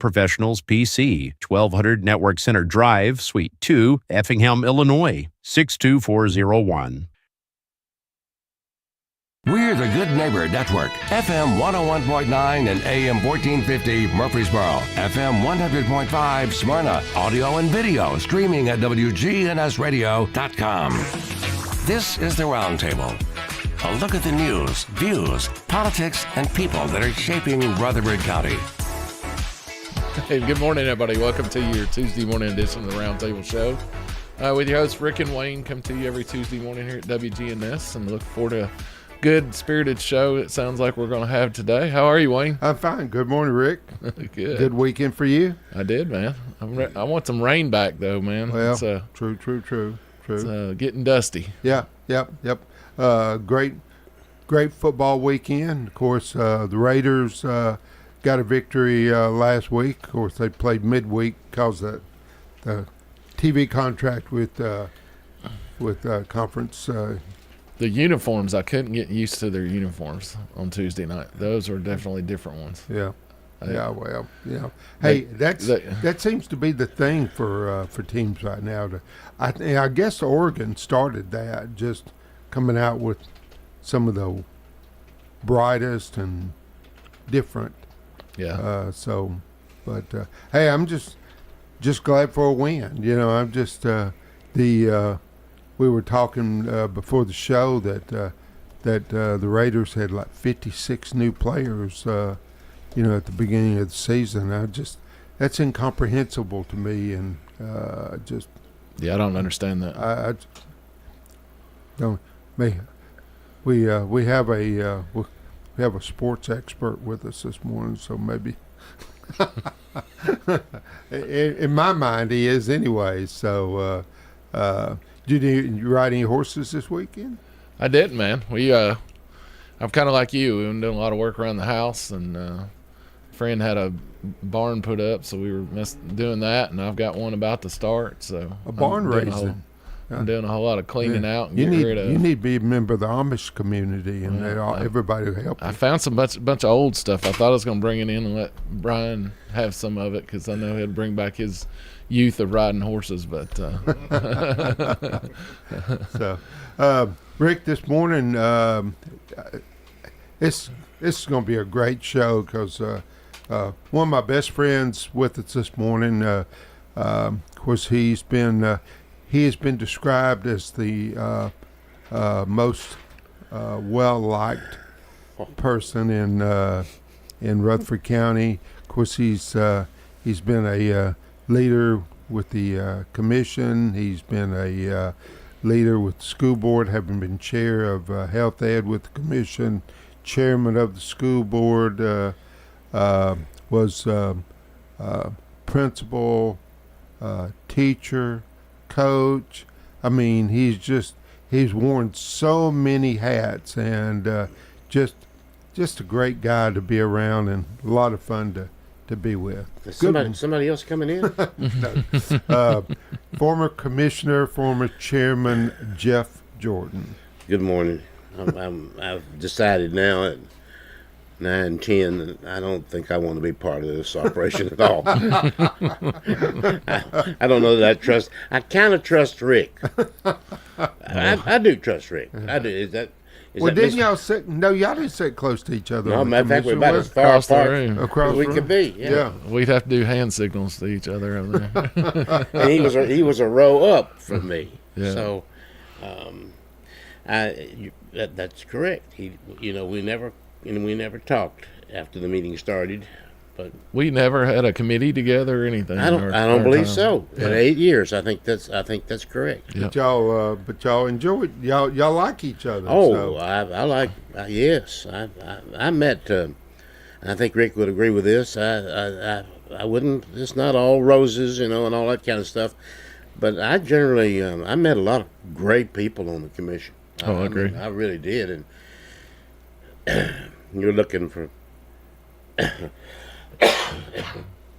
Professionals PC, 1200 Network Center Drive, Suite 2, Effingham, Illinois, 62401. We're the Good Neighbor Network, FM 101.9 and AM 1450 Murfreesboro, FM 100.5 Smyrna, audio and video streaming at wgnsradio.com. This is the Roundtable. A look at the news, views, politics, and people that are shaping Rutherford County. Hey, good morning, everybody. Welcome to your Tuesday morning edition of the Roundtable Show. With your hosts, Rick and Wayne, come to you every Tuesday morning here at WGNS, and look forward to a good, spirited show it sounds like we're going to have today. How are you, Wayne? I'm fine. Good morning, Rick. Good. Good weekend for you? I did, man. I want some rain back, though, man. Well, it's, true. It's getting dusty. Yeah, yep. Great football weekend. Of course, the Raiders got a victory last week. Of course, they played midweek because of the TV contract with conference. The uniforms, I couldn't get used to their uniforms on Tuesday night. Those were definitely different ones. Yeah. Hey, that seems to be the thing for teams right now. I guess Oregon started that, just coming out with some of the brightest and different. Yeah. Hey, I'm just glad for a win. You know, I'm just we were talking before the show that the Raiders had like 56 new players, at the beginning of the season. That's incomprehensible to me, and I don't understand that. I don't. We have a sports expert with us this morning, so maybe. in my mind, he is anyway. So. Did you ride any horses this weekend? I didn't, man. I'm kind of like you. We've been doing a lot of work around the house, and a friend had a barn put up, so we were doing that, and I've got one about to start. So a barn raising. I'm doing a whole lot of cleaning out and getting rid of. You need to be a member of the Amish community, and everybody will help you. I found some bunch of old stuff. I thought I was going to bring it in and let Brian have some of it, because I know he'd bring back his youth of riding horses, but So Rick, this morning it's going to be a great show, because one of my best friends with us this morning, of course, he has been described as the most well-liked person in Rutherford County. Of course, he's been a leader with the commission. He's been a leader with the school board, having been chair of health ed with the commission, chairman of the school board, was principal, teacher, coach. I mean, he's worn so many hats, and just a great guy to be around, and a lot of fun to be with. Somebody else coming in? No. Former commissioner, former chairman Jeff Jordan. Good morning. I've decided now at 9:10 that I don't think I want to be part of this operation at all. I don't know that I trust. I kind of trust Rick. I do trust Rick. I do. Didn't y'all sit? No, y'all didn't sit close to each other. No, matter of fact, we're about as far apart across as we could be. Yeah. We'd have to do hand signals to each other over there. And he was a row up from me. Yeah. So, that's correct. We never talked after the meeting started, but we never had a committee together or anything. I don't believe time. so. Yeah. In 8 years, I think that's correct. Yep. But y'all enjoy it. Y'all like each other. Oh, so. I like. Yes, I met. I think Rick would agree with this. I wouldn't. It's not all roses, and all that kind of stuff. But I generally, I met a lot of great people on the commission. I agree. I really did, and you're looking for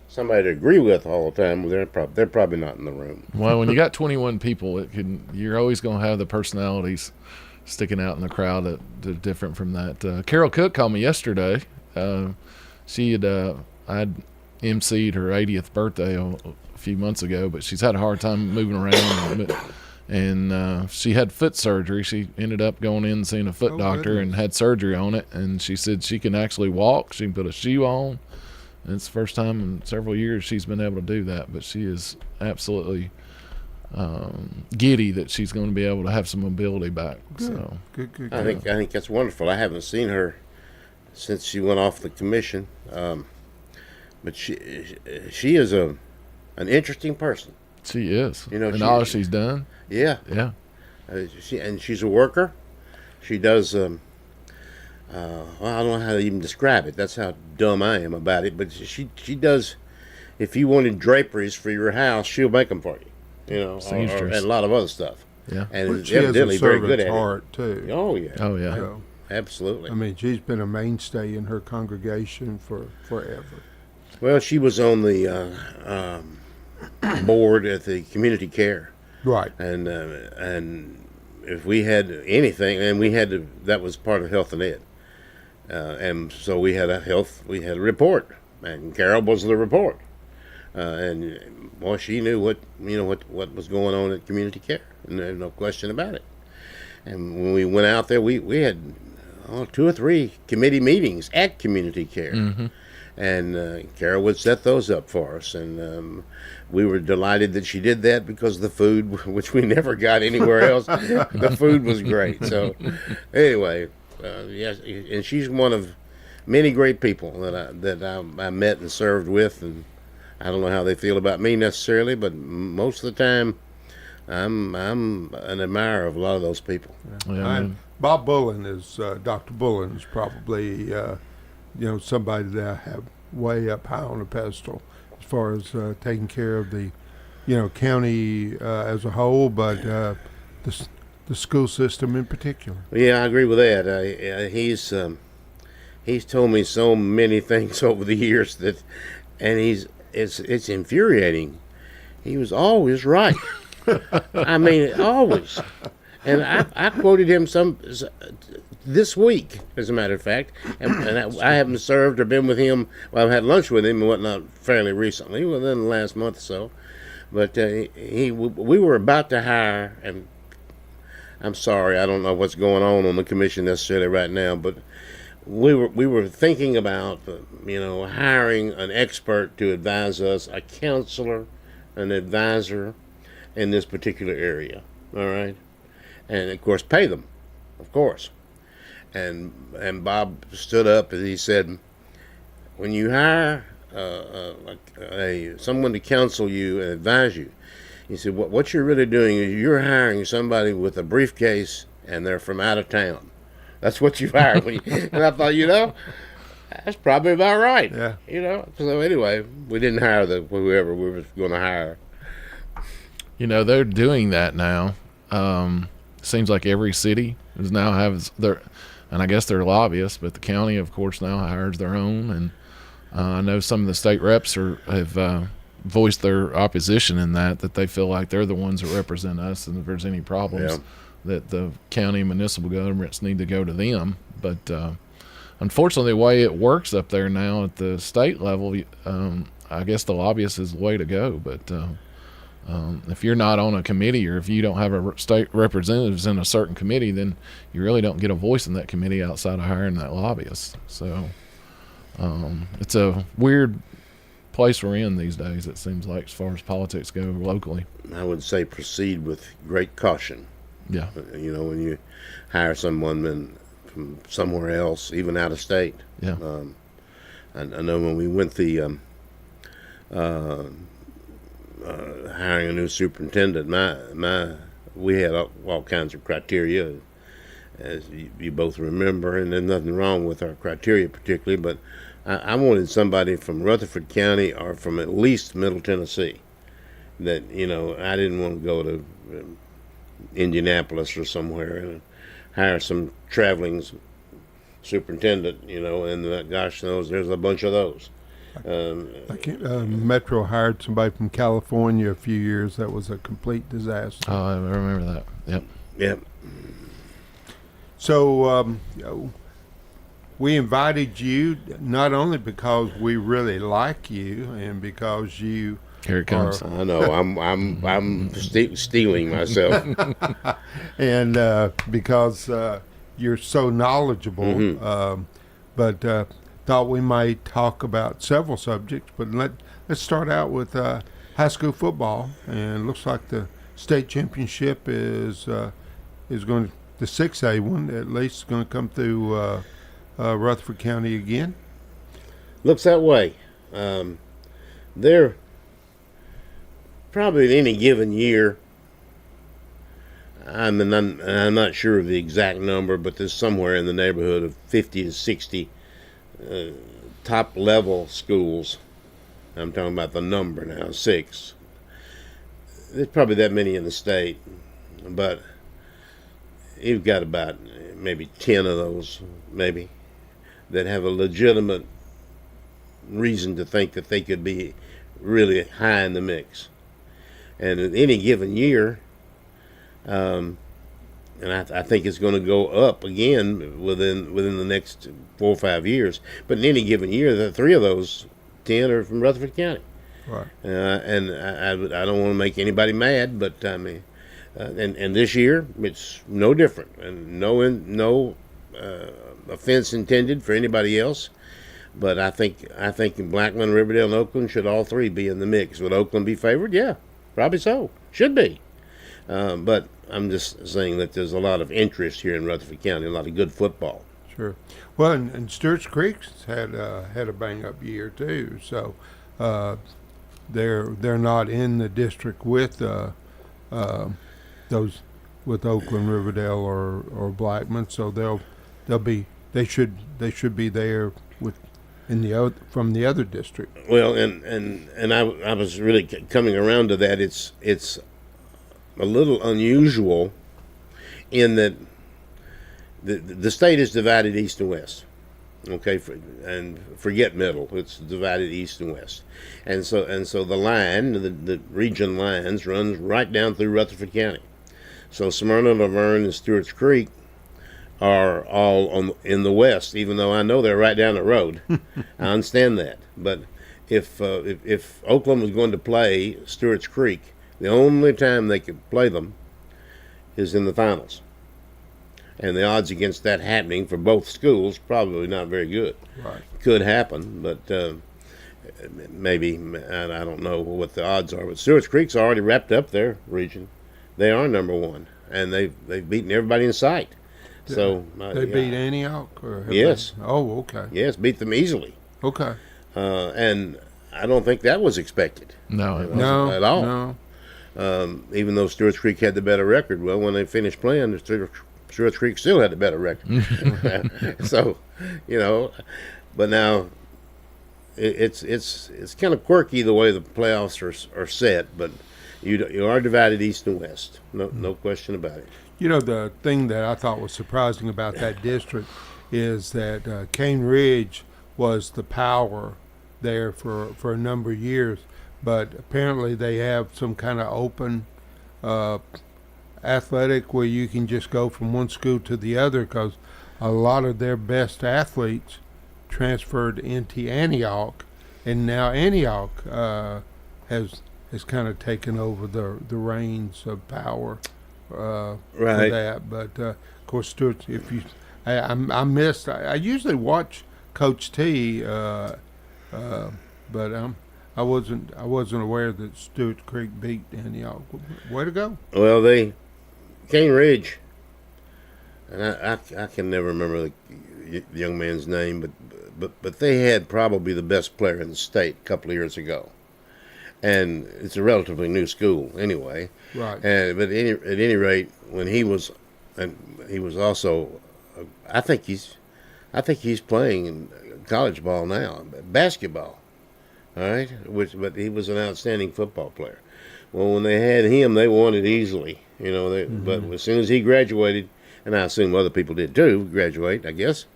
somebody to agree with all the time. They're probably not in the room. Well, when you got 21 people, you're always going to have the personalities sticking out in the crowd that are different from that. Carol Cook called me yesterday. She had emceed her 80th birthday a few months ago, but she's had a hard time moving around. And she had foot surgery. She ended up going in and seeing a foot doctor and had surgery on it. And she said she can actually walk. She can put a shoe on. And it's the first time in several years she's been able to do that. But she is absolutely giddy that she's going to be able to have some mobility back. Good. So Good. I think that's wonderful. I haven't seen her since she went off the commission, but she is an interesting person. she is. You know, and all she's done. Yeah, Yeah. she's a worker. She does. Well, I don't know how to even describe it. That's how dumb I am about it. But she does. If you wanted draperies for your house, she'll make them for you. You know, and a lot of other stuff. Yeah. And But she has evidently a very good servant's at heart too. it. Oh yeah. Oh, yeah. So, Absolutely. I mean, she's been a mainstay in her congregation for forever. Well, she was on the board at the community care, Right. and if we had anything, and we had to, that was part of health and ed, and so we had a report, and Carol was the report, and well, she knew what was going on at community care, and there's no question about it. And when we went out there, we had 2 or 3 committee meetings at community care. Mm-hmm. And Carol would set those up for us, and we were delighted that she did that because the food, which we never got anywhere else, the food was great. So, anyway, yes, and she's one of many great people that I met and served with, and I don't know how they feel about me necessarily, but most of the time, I'm an admirer of a lot of those people. Yeah, Bob Bullen is Dr. Bullen is probably somebody that I have way up high on a pedestal as far as taking care of the county as a whole, but the school system in particular. Yeah, I agree with that. He's told me so many things over the years and it's infuriating. He was always right. I mean, always. And I quoted him this week, as a matter of fact, and I haven't served or been with him. Well, I've had lunch with him and whatnot fairly recently, within the last month or so. But we were about to hire, and I'm sorry, I don't know what's going on the commission necessarily right now, but we were thinking about hiring an expert to advise us, a counselor, an advisor in this particular area. All right. And of course pay them, of course. And Bob stood up and he said, when you hire someone to counsel you and advise you, he said, what you're really doing is you're hiring somebody with a briefcase and they're from out of town. That's what you hire. And I thought, that's probably about right. Yeah. So anyway, we didn't hire whoever we were going to hire. They're doing that now. Seems like every city is now has their, and I guess they're lobbyists, but the county, of course, now hires their own. And I know some of the state reps have voiced their opposition in that they feel like they're the ones that represent us, and if there's any problems, that the county and municipal governments need to go to them. But unfortunately, the way it works up there now at the state level, I guess the lobbyist is the way to go. But if you're not on a committee, or if you don't have a state representatives in a certain committee, then you really don't get a voice in that committee outside of hiring that lobbyist. So it's a weird place we're in these days, it seems like, as far as politics go locally. I would say proceed with great caution. Yeah. When you hire someone from somewhere else, even out of state. Yeah. I know when we went the hiring a new superintendent, we had all kinds of criteria, as you both remember, and there's nothing wrong with our criteria particularly, but I wanted somebody from Rutherford County or from at least Middle Tennessee. That I didn't want to go to Indianapolis or somewhere and hire some traveling superintendent, and gosh knows there's a bunch of those. Metro hired somebody from California a few years. That was a complete disaster. Oh, I remember that. Yep. Yep. So, we invited you not only because we really like you and because you Here it comes. I know. I'm stealing myself. and because you're so knowledgeable, Mm-hmm. but thought we might talk about several subjects. But let's start out with high school football, and it looks like the state championship is going, the 6A one at least, is going to come through Rutherford County again. Looks that way. They're probably in any given year. I'm not sure of the exact number, but there's somewhere in the neighborhood of 50 to 60 top level schools. I'm talking about the number now, 6. There's probably that many in the state, but you've got about maybe 10 of those, maybe, that have a legitimate reason to think that they could be really high in the mix. And in any given year, and I think it's going to go up again within the next 4 or 5 years. But in any given year, the 3 of those 10 are from Rutherford County. Right. And I don't want to make anybody mad, but I mean, and this year it's no different, and no offense intended for anybody else. But I think in Blackman, Riverdale, and Oakland should all 3 be in the mix. Would Oakland be favored? Yeah, probably so. Should be. But I'm just saying that there's a lot of interest here in Rutherford County, a lot of good football. Sure. Well, and Stewart's Creek's had a bang up year too. So they're not in the district with those with Oakland, Riverdale, or Blackman. So they should be there with from the other district. Well, and I was really coming around to that. It's a little unusual in that the state is divided east and west. Okay, and forget middle. It's divided east and west, and so the line, the region lines, runs right down through Rutherford County. So Smyrna, Laverne, and Stewart's Creek are all in the west, even though I know they're right down the road. I understand that, but if Oakland was going to play Stewart's Creek, the only time they could play them is in the finals. And the odds against that happening for both schools probably not very good. Right. Could happen, but maybe, I don't know what the odds are. But Stewart's Creek's already wrapped up their region. They are number 1, and they've beaten everybody in sight. So they beat Antioch? Or yes. Oh, okay. Yes, beat them easily. Okay. And I don't think that was expected. No, it wasn't. No, at all. No. Even though Stewart's Creek had the better record, well, when they finished playing, Stewart's Creek still had the better record. So, but now it's kind of quirky the way the playoffs are set, but you are divided east and west. No question about it. The thing that I thought was surprising about that district is that Cane Ridge was the power there for a number of years, but apparently they have some kind of open athletic where you can just go from one school to the other, because a lot of their best athletes transferred into Antioch, and now Antioch has kind of taken over the reins of power for that. But of course, Stuart, I usually watch Coach T, but I wasn't aware that Stewart's Creek beat Antioch. Way to go! Well, Cane Ridge, and I can never remember the young man's name, but they had probably the best player in the state a couple of years ago, and it's a relatively new school anyway. Right. But at any rate, when he was also, I think he's playing in college ball now, basketball. All right, but he was an outstanding football player. Well, when they had him, they won it easily. But as soon as he graduated, and I assume other people did too, graduate, I guess,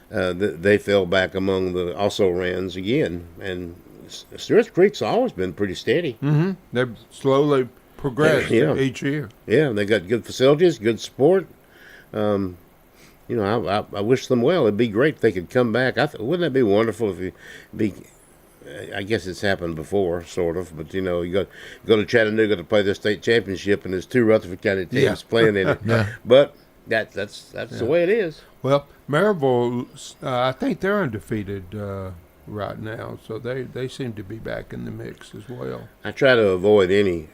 they fell back among the also-rans again. And Stewart's Creek's always been pretty steady. Mm-hmm. They've slowly progressed each year. Yeah, they got good facilities, good support. I wish them well. It'd be great if they could come back. Wouldn't that be wonderful if I guess it's happened before, sort of, but you go to Chattanooga to play the state championship, and there's 2 Rutherford County teams playing in it. Yeah. But that's the way it is. Well, Maryville, I think they're undefeated right now, so they seem to be back in the mix as well. I try to avoid any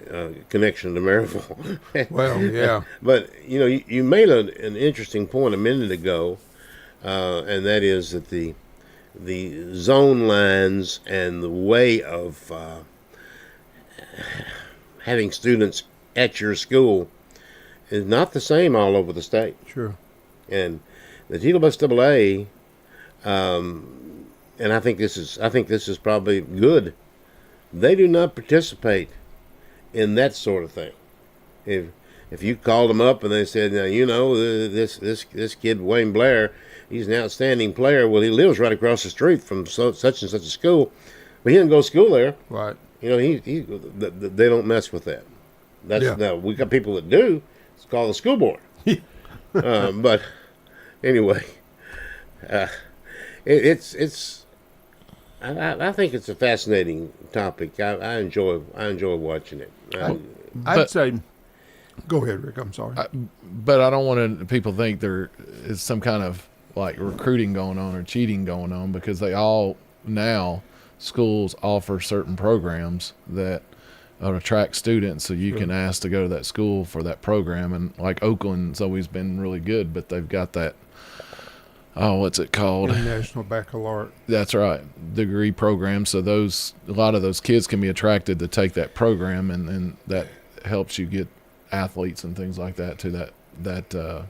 connection to Maryville. Well, yeah. But you made an interesting point a minute ago, and that is that the zone lines and the way of having students at your school is not the same all over the state. Sure. And the TWSAA, and I think this is probably good. They do not participate in that sort of thing. If you called them up and they said, now this kid Wayne Blair, he's an outstanding player. Well, he lives right across the street from such and such a school, but he didn't go to school there. Right. They don't mess with that. Now we got people that do. It's called the school board. But anyway, it's. I think it's a fascinating topic. I enjoy watching it. I'd say. Go ahead, Rick. I'm sorry. But I don't want people think there is some kind of like recruiting going on or cheating going on, because they all now schools offer certain programs that attract students, so you can ask to go to that school for that program. And like Oakland's always been really good, but they've got that what's it called? International Baccalaureate. That's right, degree program. So a lot of those kids can be attracted to take that program, and that helps you get athletes and things like that to that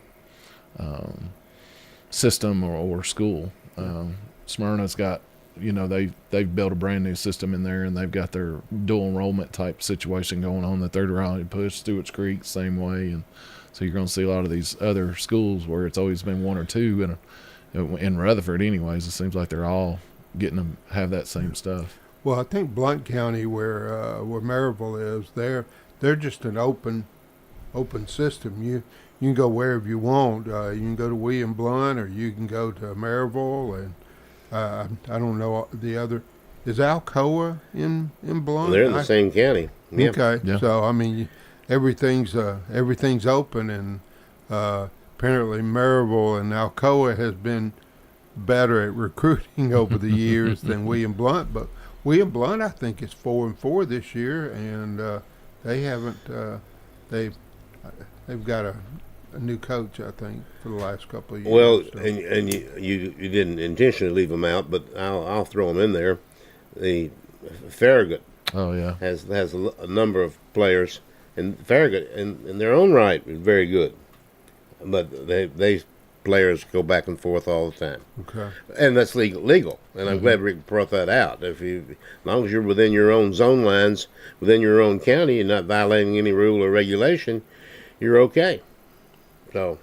system or school. Smyrna's got, they've built a brand new system in there, and they've got their dual enrollment type situation going on that they're trying to push. Stewart's Creek, same way. And so you're going to see a lot of these other schools where it's always been 1 or 2, and in Rutherford anyways, it seems like they're all getting to have that same stuff. Well, I think Blount County, where Maryville is, they're just an open system. You can go wherever you want. You can go to William Blount, or you can go to Maryville, and I don't know the other. Is Alcoa in Blount? They're in the same county. Yeah. Okay, yeah. So I mean, everything's open, and apparently Maryville and Alcoa has been better at recruiting over the years than William Blount. But William Blount, I think, is 4-4 this year, and they haven't. They've got a new coach, I think, for the last couple of years. Well, so. and you didn't intentionally leave them out, but I'll throw them in there. The Farragut has a number of players, and Farragut in their own right is very good, but they players go back and forth all the time. Okay. And that's legal. And I'm glad Rick brought that out. As long as you're within your own zone lines, within your own county, and not violating any rule or regulation, you're okay. So,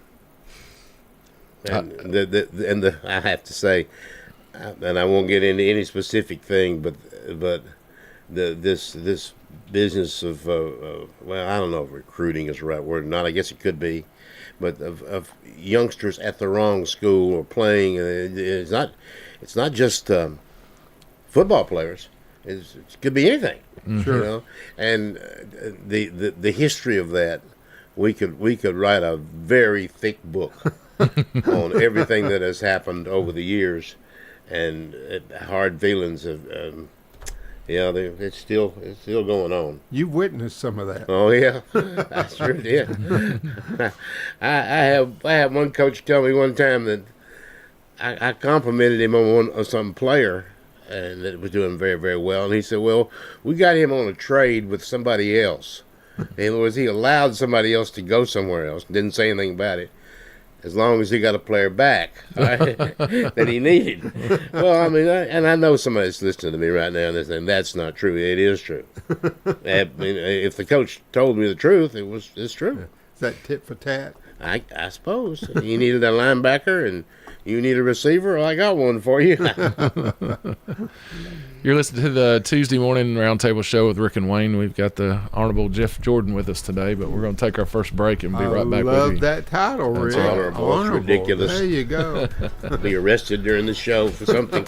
and I have to say, and I won't get into any specific thing, but this business of well, I don't know if recruiting is the right word or not. I guess it could be, but of youngsters at the wrong school or playing, it's not just football players. It could be anything. Sure. And the history of that. We could write a very thick book on everything that has happened over the years, and hard feelings of, it's still going on. You've witnessed some of that. Oh yeah, I sure did. I had one coach tell me one time that I complimented him on some player, and that was doing very, very well, and he said, "Well, we got him on a trade with somebody else." In other words, he allowed somebody else to go somewhere else. Didn't say anything about it, as long as he got a player back that he needed. Well, I mean, I know somebody's listening to me right now and they're saying that's not true. It is true. I mean, if the coach told me the truth, it's true. Is that tit for tat? I suppose he needed a linebacker, and You need a receiver? Well, I got one for you. You're listening to the Tuesday morning Roundtable show with Rick and Wayne. We've got the Honorable Jeff Jordan with us today, but we're going to take our first break and be right back with you. I love that title, Rick. Honorable. It's ridiculous. There you go. Be arrested during the show for something.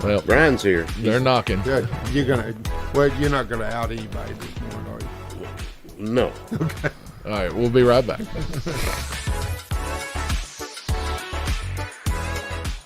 Well, Brian's here. They're knocking. Good. You're not gonna out anybody this morning, are you? No. Okay. All right, we'll be right back.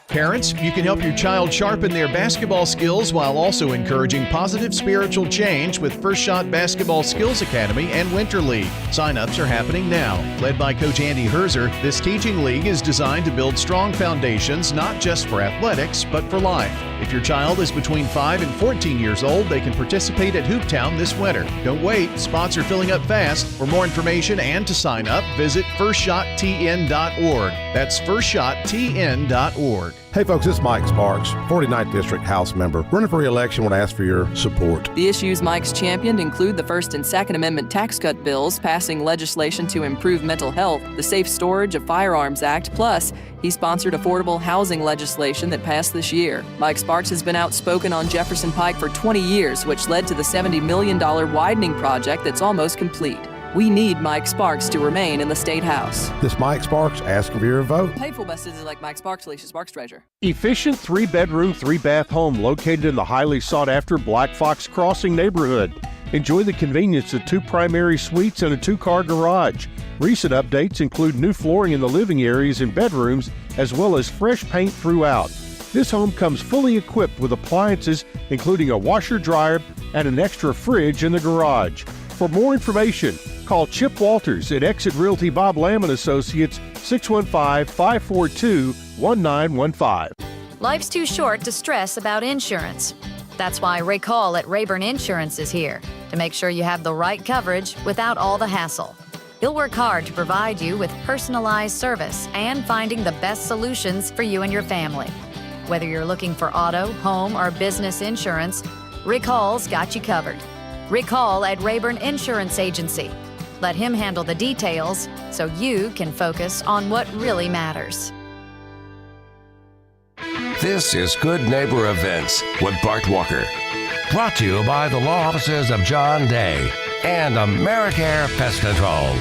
Parents, you can help your child sharpen their basketball skills while also encouraging positive spiritual change with First Shot Basketball Skills Academy and Winter League. Sign-ups are happening now. Led by Coach Andy Herzer, this teaching league is designed to build strong foundations not just for athletics, but for life. If your child is between 5 and 14 years old, they can participate at Hooptown this winter. Don't wait, spots are filling up fast. For more information and to sign up, visit firstshottn.org. That's firstshottn.org. Hey folks, it's Mike Sparks, 49th District House member. Running for re-election, want to ask for your support. The issues Mike's championed include the First and Second Amendment tax cut bills, passing legislation to improve mental health, the Safe Storage of Firearms Act, plus he sponsored affordable housing legislation that passed this year. Mike Sparks has been outspoken on Jefferson Pike for 20 years, which led to the $70 million widening project that's almost complete. We need Mike Sparks to remain in the State House. This Mike Sparks asking for your vote. Paid for messages like Mike Sparks, Alicia Sparks Treasurer. Efficient 3-bedroom, 3-bath home located in the highly sought-after Black Fox Crossing neighborhood. Enjoy the convenience of 2 primary suites and a 2-car garage. Recent updates include new flooring in the living areas and bedrooms, as well as fresh paint throughout. This home comes fully equipped with appliances, including a washer-dryer and an extra fridge in the garage. For more information, call Chip Walters at Exit Realty Bob Lamb & Associates, 615-542-1915. Life's too short to stress about insurance. That's why Ray Call at Rayburn Insurance is here to make sure you have the right coverage without all the hassle. He'll work hard to provide you with personalized service and finding the best solutions for you and your family. Whether you're looking for auto, home, or business insurance, Rick Hall's got you covered. Rick Hall at Rayburn Insurance Agency. Let him handle the details so you can focus on what really matters. This is Good Neighbor Events with Bart Walker. Brought to you by the law offices of John Day and AmeriCare Pest Control.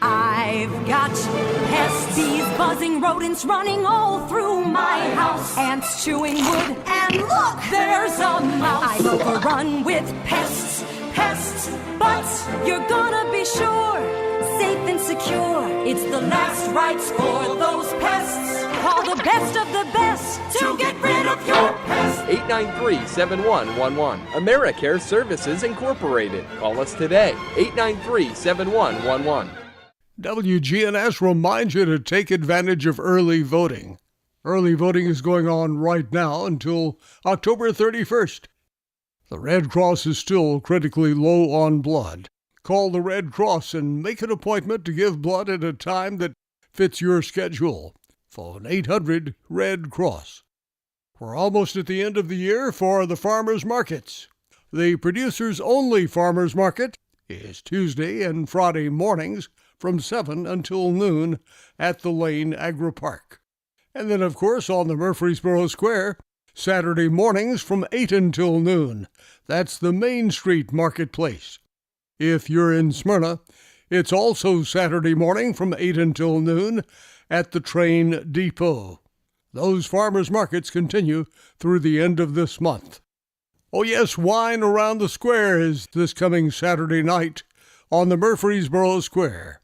I've got pests, bees, buzzing, rodents running all through my house. Ants chewing wood, and look, there's a mouse. I'm overrun with pests, but you're gonna be sure, safe and secure. It's the last rites for those pests. Call the best of the best to get rid of your pests. 893-7111. AmeriCare Services Incorporated. Call us today. 893-7111. WGNS reminds you to take advantage of early voting. Early voting is going on right now until October 31st. The Red Cross is still critically low on blood. Call the Red Cross and make an appointment to give blood at a time that fits your schedule. Phone 800-RED-CROSS. We're almost at the end of the year for the farmers markets. The Producers Only Farmers Market is Tuesday and Friday mornings from 7 until noon at the Lane Agri Park. And then, of course, on the Murfreesboro Square, Saturday mornings from 8 until noon. That's the Main Street Marketplace. If you're in Smyrna, it's also Saturday morning from 8 until noon at the Train Depot. Those farmers markets continue through the end of this month. Oh yes, Wine Around the Square is this coming Saturday night on the Murfreesboro Square.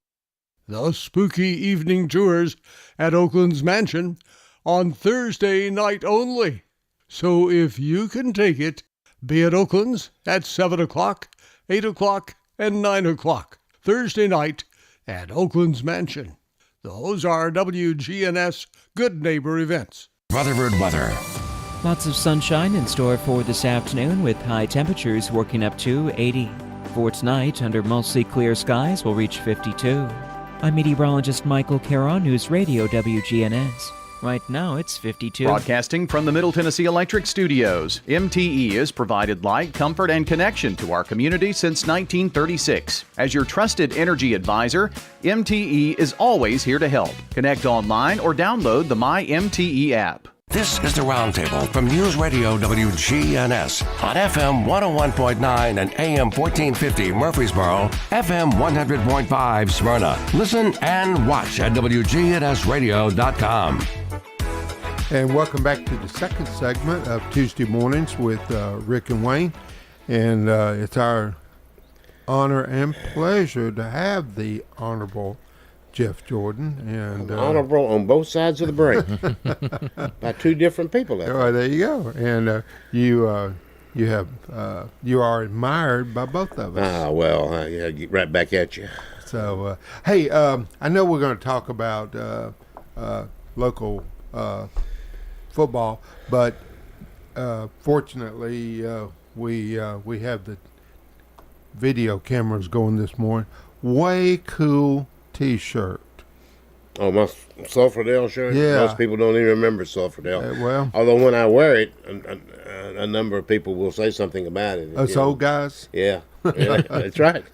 The spooky evening tours at Oakland's Mansion on Thursday night only. So if you can take it, be at Oakland's at 7 o'clock, 8 o'clock, and 9 o'clock, Thursday night at Oakland's Mansion. Those are WGNS Good Neighbor events. Rutherford weather. Lots of sunshine in store for this afternoon with high temperatures working up to 80. For tonight, under mostly clear skies, we'll reach 52. I'm meteorologist Michael Caron, News Radio WGNS. Right now it's 52. Broadcasting from the Middle Tennessee Electric Studios, MTE has provided light, comfort, and connection to our community since 1936. As your trusted energy advisor, MTE is always here to help. Connect online or download the My MTE app. This is the Roundtable from News Radio WGNS on FM 101.9 and AM 1450 Murfreesboro, FM 100.5 Smyrna. Listen and watch at wgnsradio.com. And welcome back to the second segment of Tuesday Mornings with Rick and Wayne. And it's our honor and pleasure to have the Honorable Jeff Jordan. And honorable on both sides of the break by two different people. There you go. And you are admired by both of us. Well, yeah, get right back at you. So, hey, I know we're going to talk about local football, but fortunately, we have the video cameras going this morning. Way cool T-shirt. Oh, my Sulphurdale shirt? Yeah. Most people don't even remember Sulphurdale. Well, although when I wear it, a number of people will say something about it. Us old guys? Yeah, that's right.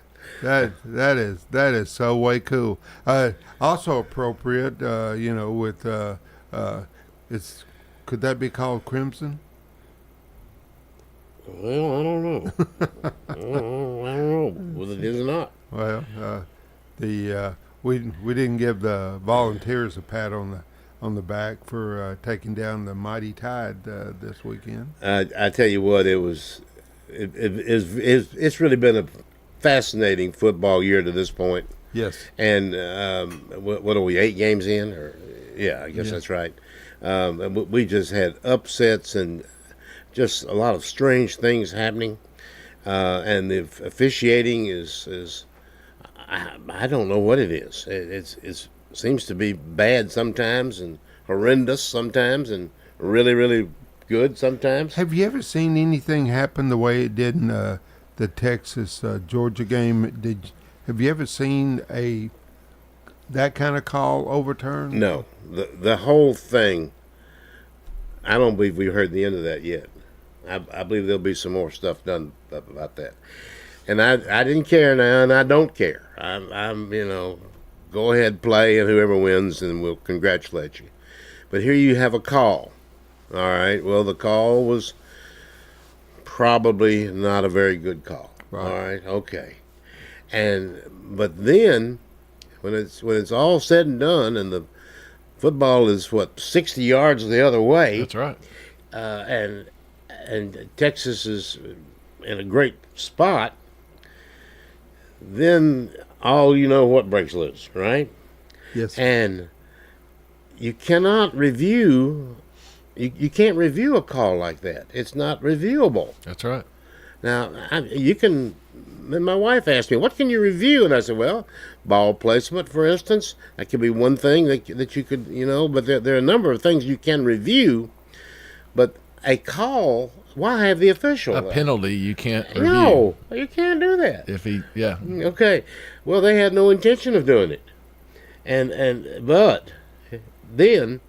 That is so way cool. Also appropriate, with it's. Could that be called crimson? Well, I don't know. I don't know whether it is or not. Well, we didn't give the volunteers a pat on the back for taking down the Mighty Tide this weekend. I tell you what, it's really been a fascinating football year to this point. Yes. And what are we, 8 games in? I guess that's right. We just had upsets and just a lot of strange things happening. And the officiating is I don't know what it is. It seems to be bad sometimes and horrendous sometimes and really, really good sometimes. Have you ever seen anything happen the way it did in the Texas Georgia game? Have you ever seen that kind of call overturned? No. The whole thing, I don't believe we've heard the end of that yet. I believe there'll be some more stuff done about that. And I didn't care now, and I don't care. I'm go ahead, play, and whoever wins, and we'll congratulate you. But here you have a call. All right. Well, the call was probably not a very good call. Right. All right. Okay. But then, when it's all said and done, and the football is 60 yards the other way. That's right. And Texas is in a great spot. Then what breaks loose, right? Yes. And you cannot review. You can't review a call like that. It's not reviewable. That's right. Now you can. My wife asked me, "What can you review?" And I said, "Well, ball placement, for instance, that could be one thing that you could, But there are a number of things you can review. But a call, why have the official? A penalty you can't review. No, you can't do that. Okay. Well, they had no intention of doing it, but then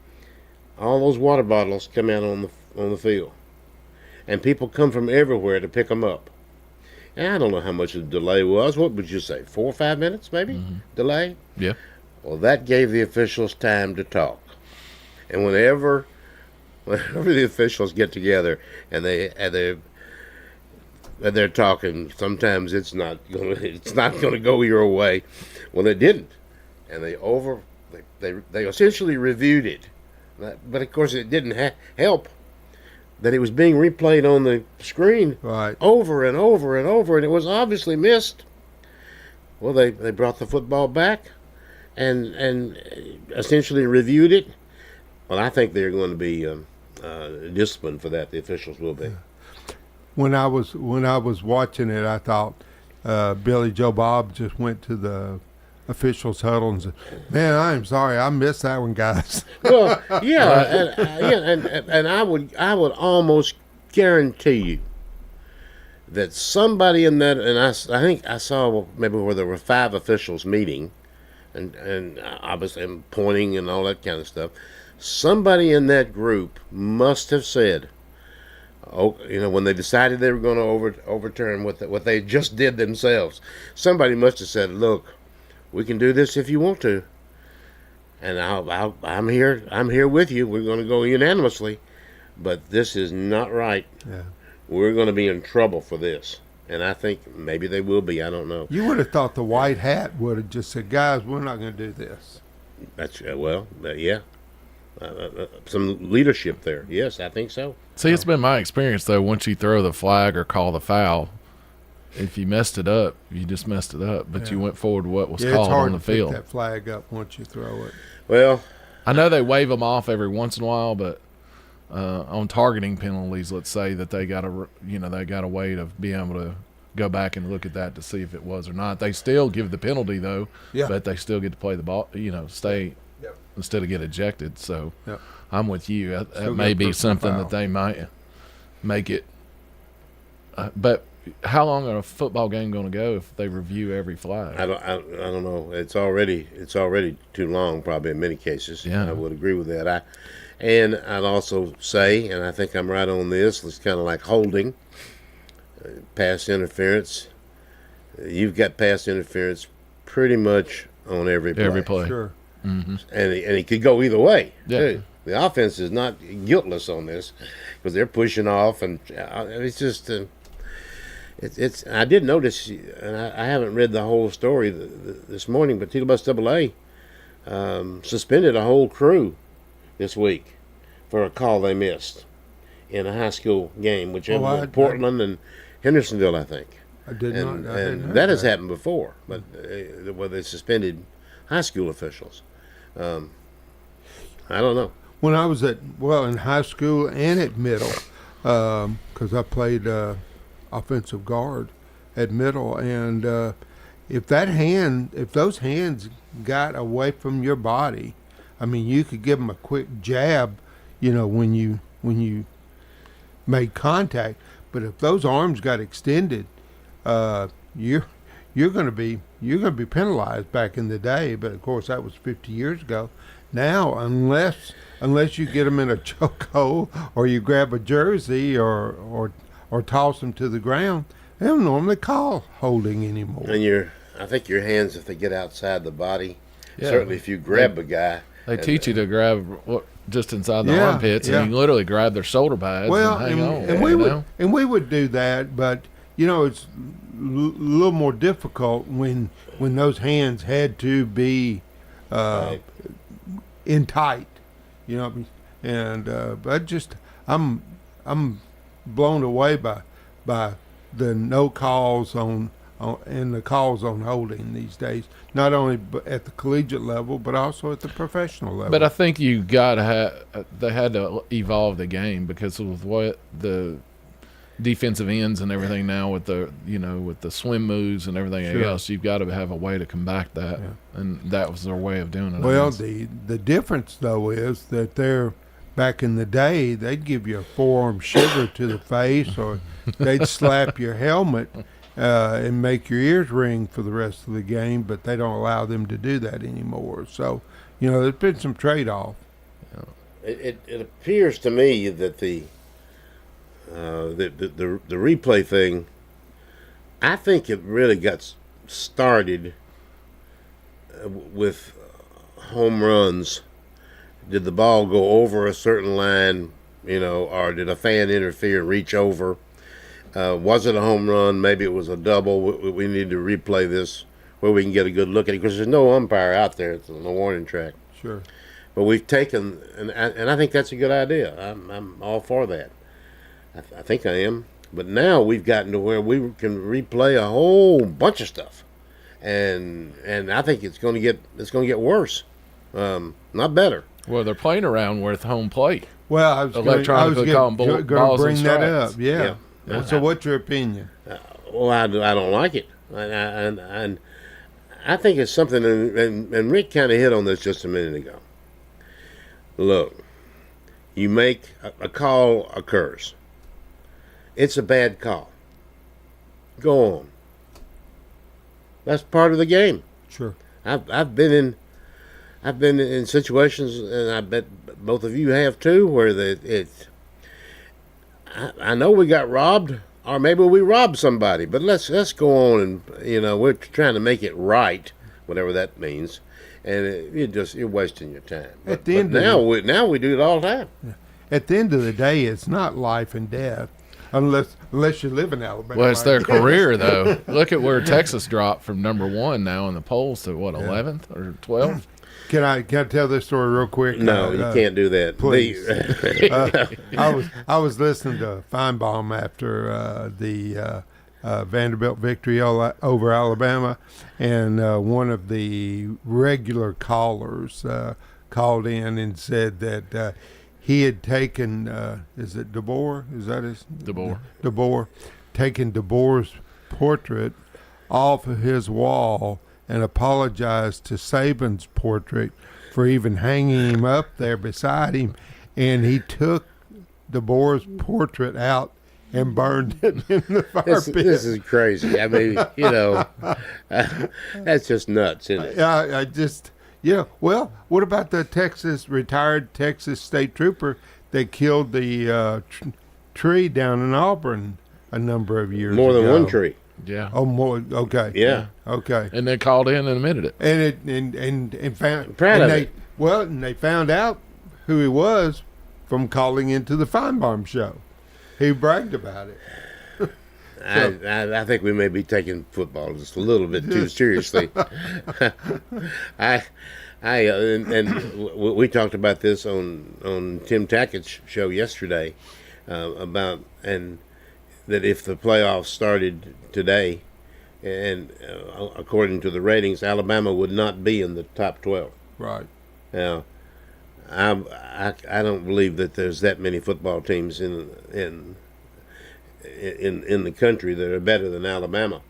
all those water bottles come out on the field, and people come from everywhere to pick them up. And I don't know how much the delay was. What would you say, 4 or 5 minutes maybe delay? Yeah. Well, that gave the officials time to talk, and whenever the officials get together and they're talking, sometimes it's not gonna go your way. Well, they didn't, and they essentially reviewed it, but of course it didn't help that it was being replayed on the screen over and over and over, and it was obviously missed. Well, they brought the football back and essentially reviewed it. Well, I think they're going to be disciplined for that. The officials will be. When I was watching it, I thought Billy Joe Bob just went to the officials' huddle and said, "Man, I'm sorry, I missed that one, guys." Well, yeah, and I would almost guarantee you that somebody in that, and I think I saw maybe where there were 5 officials meeting, and obviously pointing and all that kind of stuff. somebody in that group must have said, oh, when they decided they were going to overturn what they just did themselves, somebody must have said, look, we can do this if you want to, and I'm here with you. We're going to go unanimously, but this is not right. Yeah. We're going to be in trouble for this. And I think maybe they will be. I don't know. You would have thought the white hat would have just said, guys, we're not going to do this. That's yeah. Some leadership there. Yes, I think so. See, it's been my experience, though, once you throw the flag or call the foul, if you messed it up, you just messed it up. But you went forward to what was called on the field. It's hard to pick that flag up once you throw it. Well, I know they wave them off every once in a while, but on targeting penalties, let's say that they got a way of being able to go back and look at that to see if it was or not. They still give the penalty though, but they still get to play the ball. Stay instead of get ejected. So I'm with you. That may be something that they might make it. But how long are a football game going to go if they review every flag? I don't know. It's already too long, probably in many cases. Yeah. I would agree with that. And I'd also say, and I think I'm right on this, it's kind of like holding, pass interference. You've got pass interference pretty much on every play. Every play. Sure. Mm-hmm. And it could go either way. Yeah. Too. The offense is not guiltless on this because they're pushing off, and it's just it's. I did notice, and I haven't read the whole story this morning, but T-Bus AA suspended a whole crew this week for a call they missed in a high school game, which was Portland and Hendersonville, I think. I did not. And that has happened before, but where they suspended high school officials. I don't know. When I was in high school and at middle, because I played offensive guard at middle, and if those hands got away from your body, I mean, you could give them a quick jab, when you made contact. But if those arms got extended, you're going to be penalized back in the day. But of course, that was 50 years ago. Now, unless you get them in a chokehold or you grab a jersey or toss them to the ground, they don't normally call holding anymore. And I think your hands, if they get outside the body, certainly if you grab a guy. They teach you to grab just inside the armpits, and you literally grab their shoulder pads and hang on. And we would do that, but it's a little more difficult when those hands had to be in tight, and but I'm blown away by the no calls on and the calls on holding these days, not only at the collegiate level but also at the professional level. But I think they had to evolve the game because of what the defensive ends and everything now with the swim moves and everything else. You've got to have a way to combat that, and that was their way of doing it. Well, the difference though is that back in the day, they'd give you a forearm shiver to the face, or they'd slap your helmet and make your ears ring for the rest of the game, but they don't allow them to do that anymore. So, there's been some trade-off. It appears to me that the replay thing, I think it really got started with home runs. Did the ball go over a certain line, or did a fan interfere, reach over? Was it a home run? Maybe it was a double. We need to replay this where we can get a good look at it, because there's no umpire out there. It's on the warning track. Sure. But we've taken, and I think that's a good idea. I'm all for that. I think I am. But now we've gotten to where we can replay a whole bunch of stuff, and I think it's going to get worse, not better. Well, they're playing around with home plate. Well, I was going to bring that up. Yeah. So, what's your opinion? Well, I don't like it, and I think it's something. And Rick kind of hit on this just a minute ago. Look, you make a call occurs. It's a bad call. Go on. That's part of the game. Sure. I've been in I've been in situations, and I bet both of you have too, where I know we got robbed, or maybe we robbed somebody, but let's go on and we're trying to make it right, whatever that means, and you're wasting your time. But now we do it all the time. At the end of the day, it's not life and death, unless you live in Alabama. Well, it's their career though. Look at where Texas dropped from number 1 now in the polls to 11th or 12th. Can I tell this story real quick? No, you can't do that. Please. I was listening to Feinbaum after the Vanderbilt victory over Alabama, and one of the regular callers called in and said that he had taken, is it DeBoer? Is that his? DeBoer. DeBoer. Taken DeBoer's portrait off of his wall and apologized to Saban's portrait for even hanging him up there beside him. And he took DeBoer's portrait out and burned it in the fire pit. This is crazy. I mean, that's just nuts, isn't it? Well, what about the retired Texas state trooper that killed the tree down in Auburn a number of years ago? More than one tree. Yeah. Oh, more. Okay. Yeah. Okay. And they called in and admitted it. And found. Proud of they, it. Well, and they found out who he was from calling into the Feinbaum show. He bragged about it. I think we may be taking football just a little bit too seriously. We talked about this on Tim Tackett's show yesterday about that if the playoffs started today, and according to the ratings, Alabama would not be in the top 12. Right. Now, I don't believe that there's that many football teams in the country that are better than Alabama.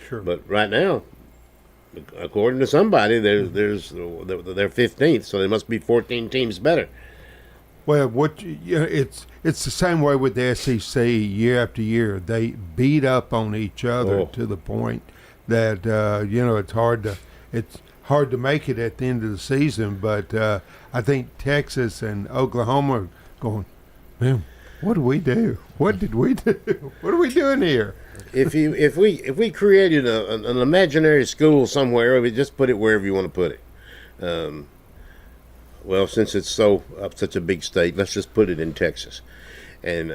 Sure. But right now, according to somebody, they're 15th, so there must be 14 teams better. Well, it's the same way with the SEC year after year. They beat up on each other to the point that it's hard to make it at the end of the season. But I think Texas and Oklahoma are going, man, what do we do? What did we do? What are we doing here? If we created an imaginary school somewhere, we just put it wherever you want to put it. Well, since it's such a big state, let's just put it in Texas, and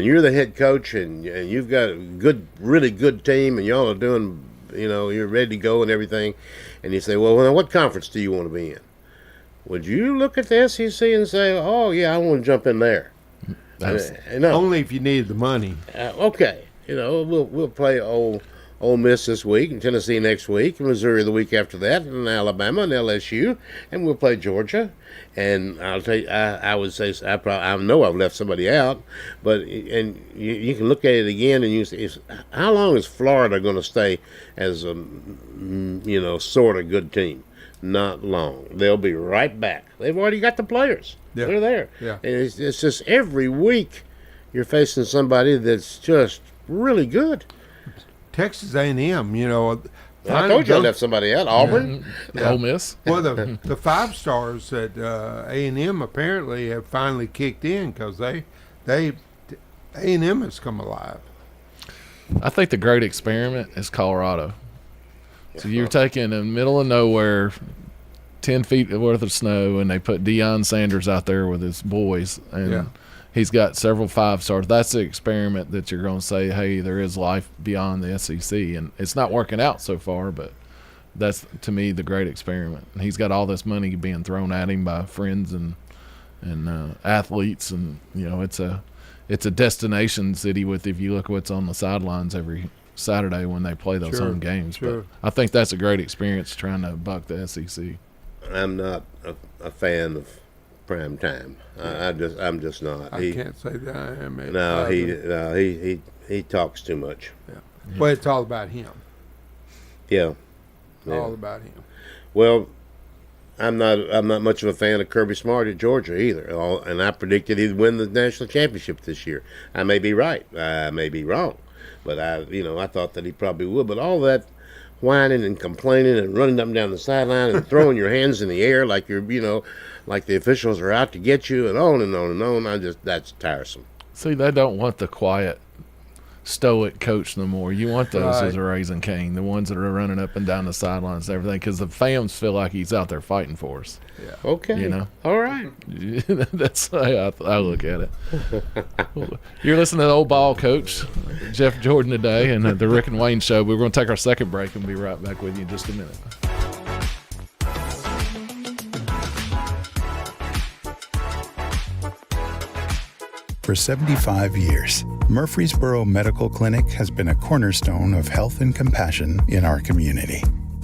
you're the head coach, and you've got a really good team, and y'all are doing, you're ready to go and everything, and you say, well, what conference do you want to be in? Would you look at the SEC and say, oh yeah, I want to jump in there? No. Only if you needed the money. Okay, we'll play Ole Miss this week, and Tennessee next week, and Missouri the week after that, and Alabama and LSU, and we'll play Georgia. And I'll tell you, I would say I know I've left somebody out, but you can look at it again, and you say, how long is Florida going to stay as a sort of good team? Not long. They'll be right back. They've already got the players. Yeah. They're there. Yeah. And it's just every week you're facing somebody that's just really good. Texas A&M, I told you I left somebody out. Auburn, Ole Miss. Well, the 5 stars at A&M apparently have finally kicked in because A&M has come alive. I think the great experiment is Colorado. So you're taking in the middle of nowhere, 10 feet worth of snow, and they put Deion Sanders out there with his boys, and he's got several 5 stars. That's the experiment that you're going to say, hey, there is life beyond the SEC. And it's not working out so far, but that's, to me, the great experiment. And he's got all this money being thrown at him by friends and athletes, and it's a destination city with, if you look what's on the sidelines every Saturday when they play those home games. Sure. But I think that's a great experience trying to buck the SEC. I'm not a fan of prime time. I'm just not. I can't say that I am. No, he talks too much. Yeah. Well, it's all about him. Yeah. All about him. Well, I'm not much of a fan of Kirby Smart at Georgia either. And I predicted he'd win the national championship this year. I may be right. I may be wrong. But I thought that he probably would. But all that whining and complaining and running up and down the sideline and throwing your hands in the air like you're, like the officials are out to get you, and on and on and on. That's tiresome. See, they don't want the quiet, stoic coach no more. You want those as a Raising Cane, the ones that are running up and down the sidelines and everything, because the fans feel like he's out there fighting for us. Yeah. Okay. All right. That's how I look at it. You're listening to the Old Ball Coach, Jeff Jordan, today, and the Rick and Wayne Show. We're going to take our second break and be right back with you in just a minute. For 75 years, Murfreesboro Medical Clinic has been a cornerstone of health and compassion in our community.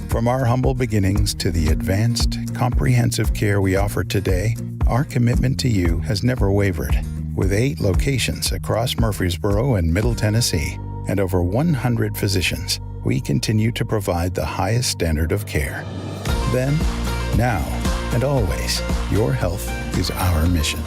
From our humble beginnings to the advanced, comprehensive care we offer today, our commitment to you has never wavered. With 8 locations across Murfreesboro and Middle Tennessee and over 100 physicians, we continue to provide the highest standard of care. Then, now, and always, your health is our mission.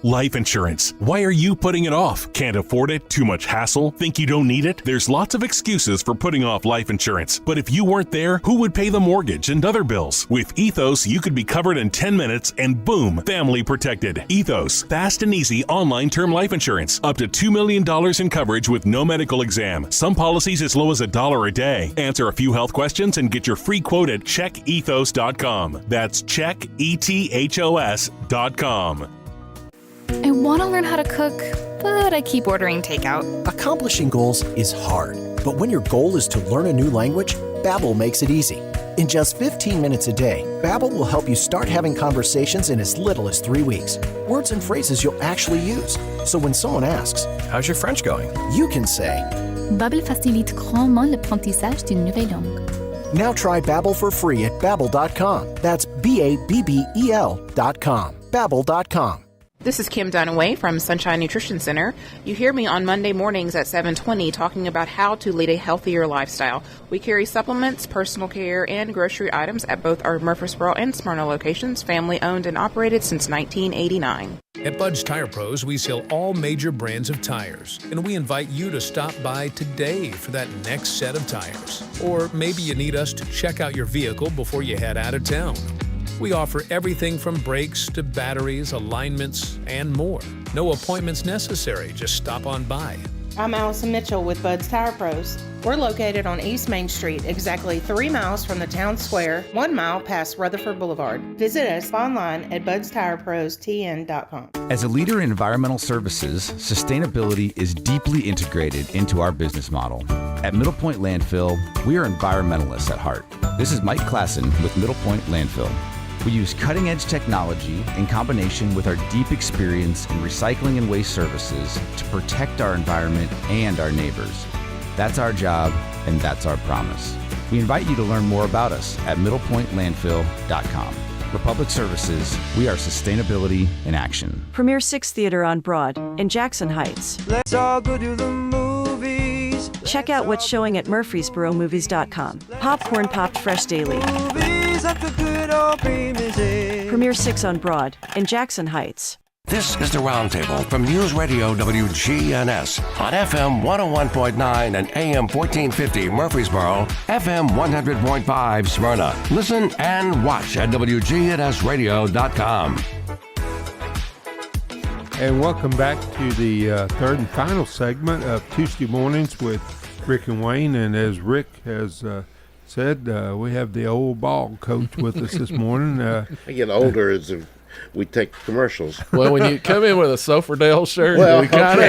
Life insurance. Why are you putting it off? Can't afford it? Too much hassle? Think you don't need it? There's lots of excuses for putting off life insurance. But if you weren't there, who would pay the mortgage and other bills? With Ethos, you could be covered in 10 minutes and boom, family protected. Ethos, fast and easy online term life insurance. Up to $2 million in coverage with no medical exam. Some policies as low as $1 a day. Answer a few health questions and get your free quote at checkethos.com. That's checkethos.com. I want to learn how to cook, but I keep ordering takeout. Accomplishing goals is hard, but when your goal is to learn a new language, Babbel makes it easy. In just 15 minutes a day, Babbel will help you start having conversations in as little as 3 weeks. Words and phrases you'll actually use. So when someone asks, "How's your French going?" you can say, Babbel facilite grandement l'apprentissage d'une nouvelle langue. Now try Babbel for free at Babbel.com. That's Babbel.com. Babbel.com. This is Kim Dunaway from Sunshine Nutrition Center. You hear me on Monday mornings at 7:20 talking about how to lead a healthier lifestyle. We carry supplements, personal care, and grocery items at both our Murfreesboro and Smyrna locations, family owned and operated since 1989. At Bud's Tire Pros, we sell all major brands of tires, and we invite you to stop by today for that next set of tires. Or maybe you need us to check out your vehicle before you head out of town. We offer everything from brakes to batteries, alignments, and more. No appointments necessary, just stop on by. I'm Allison Mitchell with Bud's Tire Pros. We're located on East Main Street, exactly 3 miles from the town square, 1 mile past Rutherford Boulevard. Visit us online at budstireprostn.com. As a leader in environmental services, sustainability is deeply integrated into our business model. At Middle Point Landfill, we are environmentalists at heart. This is Mike Klassen with Middle Point Landfill. We use cutting-edge technology in combination with our deep experience in recycling and waste services to protect our environment and our neighbors. That's our job, and that's our promise. We invite you to learn more about us at middlepointlandfill.com. For Public Services, we are sustainability in action. Premier 6 Theater on Broad in Jackson Heights. Let's all go to the movies. Check out what's showing at murfreesboromovies.com. Popcorn popped fresh daily. Premier 6 on Broad in Jackson Heights. This is the Roundtable from News Radio WGNS on FM 101.9 and AM 1450 Murfreesboro, FM 100.5 Smyrna. Listen and watch at wgnsradio.com. And welcome back to the third and final segment of Tuesday Mornings with Rick and Wayne. And as Rick has said, we have the old ball coach with us this morning. I get older as we take commercials. Well, when you come in with a Soferdale shirt, we kind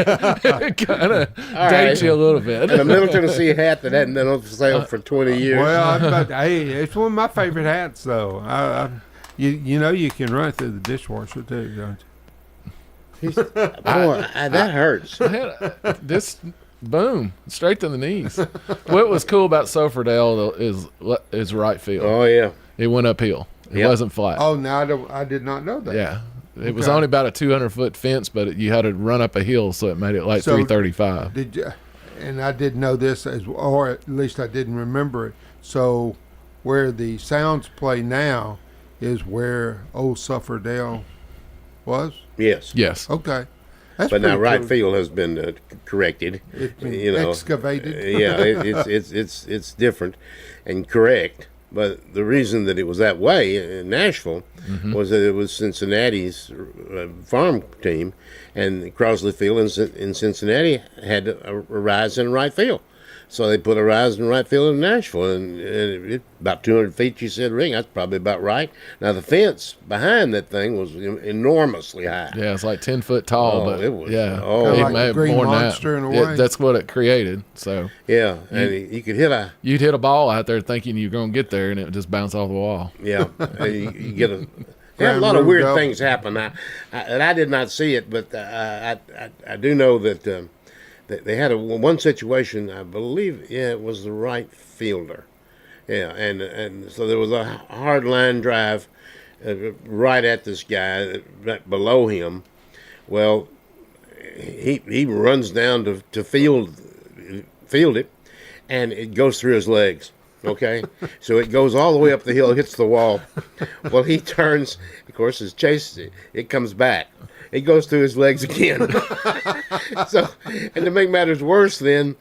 of date you a little bit. And a Middle Tennessee hat that hadn't been on sale for 20 years. Well, hey, it's one of my favorite hats, though. You know you can run it through the dishwasher, too, don't you? That hurts. This... Boom, straight to the knees. What was cool about Soferdale is right field. Oh, yeah. It went uphill. It wasn't flat. Oh, no, I did not know that. Yeah. It was only about a 200-foot fence, but you had to run up a hill, so it made it like 335. Did you? And I didn't know this, or at least I didn't remember it. So where the sounds play now is where old Soferdale was? Yes. Yes. Okay. That's but now pretty right cool. field has been corrected. It's been excavated. Yeah, it's different and correct. But the reason that it was that way in Nashville was that it was Cincinnati's farm team, and Crosley Field in Cincinnati had a rise in right field. So they put a rise in right field in Nashville, and it, about 200 feet, you said, Ring. That's probably about right. Now, the fence behind that thing was enormously high. Yeah, it's like 10 foot tall, but it was, yeah, oh, like a green monster in a way. That's what it created. So yeah, and you could hit you'd hit a ball out there thinking you're going to get there, and it would just bounce off the wall. Yeah, you get a. Yeah, a lot of weird things happen. I did not see it, but I do know that they had one situation. I believe, it was the right fielder. Yeah, and so there was a hard line drive right at this guy, right below him. Well, he runs down to field it, and it goes through his legs. Okay, so it goes all the way up the hill, hits the wall. Well, he turns, of course, his chase, it comes back. It goes through his legs again. So, and to make matters worse, then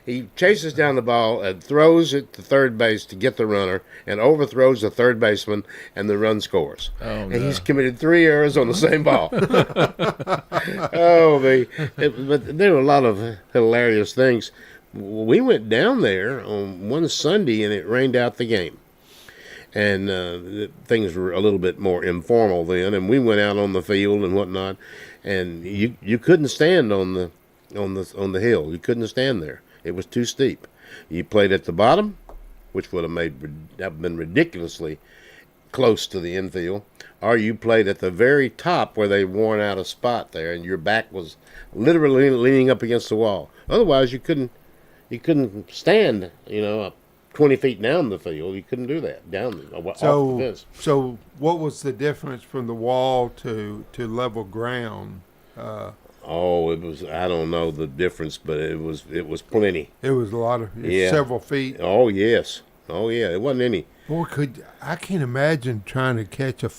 he chases down the ball and throws it to third base to get the runner, and overthrows the third baseman, and the run scores. Oh, and he's committed 3 errors on the same ball. But there were a lot of hilarious things. We went down there on one Sunday, and it rained out the game. And things were a little bit more informal then, and we went out on the field and whatnot, and you couldn't stand on the hill. You couldn't stand there. It was too steep. You played at the bottom, which would have been ridiculously close to the infield, or you played at the very top where they worn out a spot there, and your back was literally leaning up against the wall. Otherwise, you couldn't stand, 20 feet down the field. You couldn't do that off the fence. So what was the difference from the wall to level ground? It was, I don't know the difference, but it was plenty. It was a lot of several feet. Oh yes. Oh yeah. It wasn't any. Boy, I can't imagine trying to catch a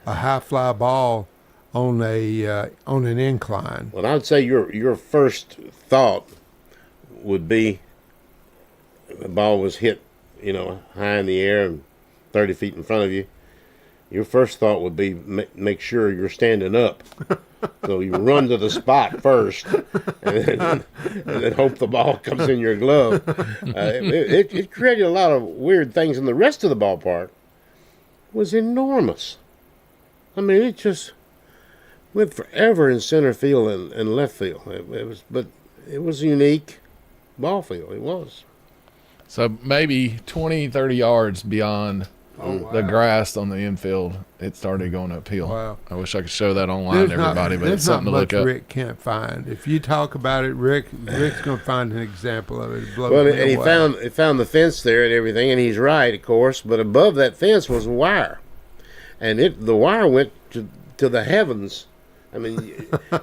high fly ball on an incline. Well, I would say your first thought would be the ball was hit, high in the air and 30 feet in front of you. Your first thought would be make sure you're standing up. So you run to the spot first, and then hope the ball comes in your glove. It created a lot of weird things, and the rest of the ballpark was enormous. I mean, it just went forever in center field and left field. It was a unique ball field. It was. So maybe 20, 30 yards beyond the grass on the infield, it started going uphill. Wow. I wish I could show that online to everybody, but it's something to look up. Rick can't find. If you talk about it, Rick's going to find an example of it. And he found the fence there and everything, and he's right, of course, but above that fence was a wire. And the wire went to the heavens. I mean,